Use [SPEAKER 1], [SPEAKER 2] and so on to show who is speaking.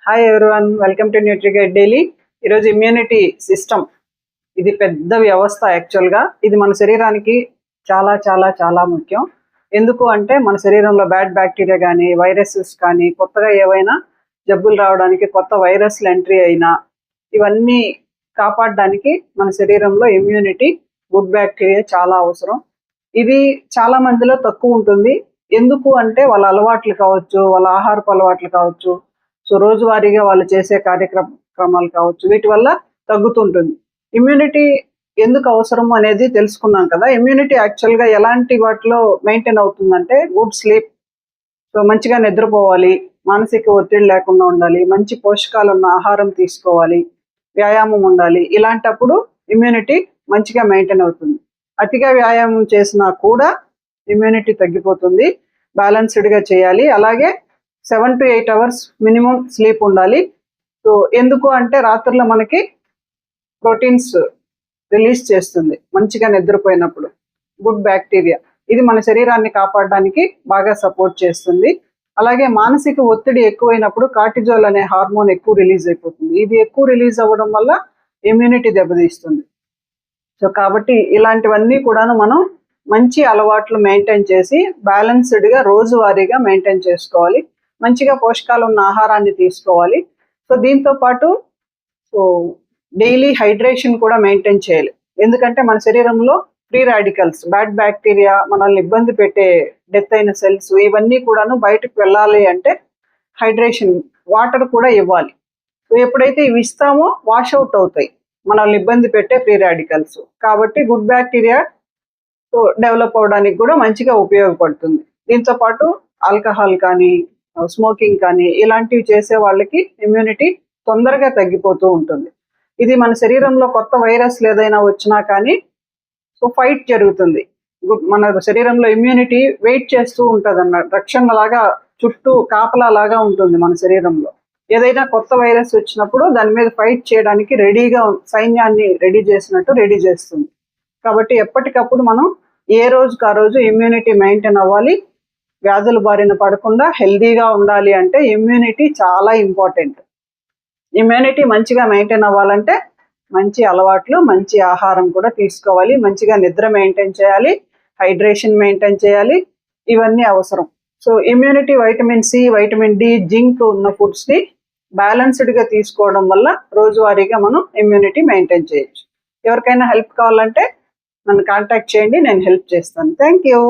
[SPEAKER 1] Hi everyone, welcome to Nutriguide daily. ఈరోజు immunity system ఇది పెద్ద వ్యవస్థ. యాక్చువల్గా ఇది మన శరీరానికి చాలా చాలా చాలా ముఖ్యం. ఎందుకు అంటే మన శరీరంలో బ్యాడ్ బ్యాక్టీరియా కానీ వైరసెస్ కానీ కొత్తగా ఏవైనా జబ్బులు రావడానికి కొత్త వైరస్లు ఎంట్రీ అయినా ఇవన్నీ కాపాడడానికి మన శరీరంలో ఇమ్యూనిటీ గుడ్ బ్యాక్టీరియా చాలా అవసరం. ఇది చాలా మందిలో తక్కువ ఉంటుంది. ఎందుకు అంటే వాళ్ళ అలవాట్లు కావచ్చు, వాళ్ళ ఆహారపు అలవాట్లు కావచ్చు, సో రోజువారీగా వాళ్ళు చేసే కార్యక్రమాలు కావచ్చు, వీటి వల్ల తగ్గుతుంటుంది. ఇమ్యూనిటీ ఎందుకు అవసరం అనేది తెలుసుకున్నాం కదా. ఇమ్యూనిటీ యాక్చువల్గా ఎలాంటి వాటిలో మెయింటైన్ అవుతుందంటే గుడ్ స్లీప్, సో మంచిగా నిద్రపోవాలి, మానసిక ఒత్తిడి లేకుండా ఉండాలి, మంచి పోషకాలు ఉన్న ఆహారం తీసుకోవాలి, వ్యాయామం ఉండాలి. ఇలాంటప్పుడు ఇమ్యూనిటీ మంచిగా మెయింటైన్ అవుతుంది. అతిగా వ్యాయామం చేసినా కూడా ఇమ్యూనిటీ తగ్గిపోతుంది. బ్యాలెన్స్డ్గా చేయాలి. అలాగే 7 to 8 hours మినిమం స్లీప్ ఉండాలి. సో ఎందుకు అంటే రాత్రిలో మనకి ప్రోటీన్స్ రిలీజ్ చేస్తుంది మంచిగా నిద్రపోయినప్పుడు గుడ్ బ్యాక్టీరియా. ఇది మన శరీరాన్ని కాపాడడానికి బాగా సపోర్ట్ చేస్తుంది. అలాగే మానసిక ఒత్తిడి ఎక్కువైనప్పుడు కార్టిజోల్ అనే హార్మోన్ ఎక్కువ రిలీజ్ అయిపోతుంది. ఇది ఎక్కువ రిలీజ్ అవ్వడం వల్ల ఇమ్యూనిటీ దెబ్బతీస్తుంది. సో కాబట్టి ఇలాంటివన్నీ కూడాను మనం మంచి అలవాట్లు మెయింటైన్ చేసి బ్యాలెన్స్డ్గా రోజువారీగా మెయింటైన్ చేసుకోవాలి. మంచిగా పోషకాలు ఉన్న ఆహారాన్ని తీసుకోవాలి. సో దీంతో పాటు సో డైలీ హైడ్రేషన్ కూడా మెయింటైన్ చేయాలి. ఎందుకంటే మన శరీరంలో ఫ్రీ రాడికల్స్, బ్యాడ్ బ్యాక్టీరియా, మనల్ని ఇబ్బంది పెట్టే డెత్ అయిన సెల్స్ ఇవన్నీ కూడాను బయటకు వెళ్ళాలి అంటే హైడ్రేషన్, వాటర్ కూడా ఇవ్వాలి. సో ఎప్పుడైతే ఇవి ఇస్తామో వాష్ అవుట్ అవుతాయి మనల్ని ఇబ్బంది పెట్టే ఫ్రీ రాడికల్స్. కాబట్టి గుడ్ బ్యాక్టీరియా సో డెవలప్ అవడానికి కూడా మంచిగా ఉపయోగపడుతుంది. దీంతో పాటు ఆల్కహాల్ కానీ స్మోకింగ్ కానీ ఇలాంటివి చేసే వాళ్ళకి ఇమ్యూనిటీ తొందరగా తగ్గిపోతూ ఉంటుంది. ఇది మన శరీరంలో కొత్త వైరస్ ఏదైనా వచ్చినా కానీ సో ఫైట్ జరుగుతుంది. మన శరీరంలో ఇమ్యూనిటీ వెయిట్ చేస్తూ ఉంటుంది అన్నమాట. రక్షణలాగా చుట్టూ కాపలాలాగా ఉంటుంది మన శరీరంలో. ఏదైనా కొత్త వైరస్ వచ్చినప్పుడు దాని మీద ఫైట్ చేయడానికి రెడీగా సైన్యాన్ని రెడీ చేసినట్టు రెడీ చేస్తుంది. కాబట్టి ఎప్పటికప్పుడు మనం ఏ రోజుకు ఆ రోజు ఇమ్యూనిటీ మెయింటైన్ అవ్వాలి. వ్యాధుల బారిన పడకుండా హెల్దీగా ఉండాలి అంటే ఇమ్యూనిటీ చాలా ఇంపార్టెంట్. ఇమ్యూనిటీ మంచిగా మెయింటైన్ అవ్వాలంటే మంచి అలవాట్లు, మంచి ఆహారం కూడా తీసుకోవాలి, మంచిగా నిద్ర మెయింటైన్ చేయాలి, హైడ్రేషన్ మెయింటైన్ చేయాలి. ఇవన్నీ అవసరం. So immunity vitamin C, vitamin D, zinc ఉన్న ఫుడ్స్ని బ్యాలెన్స్డ్గా తీసుకోవడం వల్ల రోజువారీగా మనం ఇమ్యూనిటీ మెయింటైన్ చేయొచ్చు. ఎవరికైనా హెల్ప్ కావాలంటే నన్ను కాంటాక్ట్ చేయండి, నేను హెల్ప్ చేస్తాను. Thank you.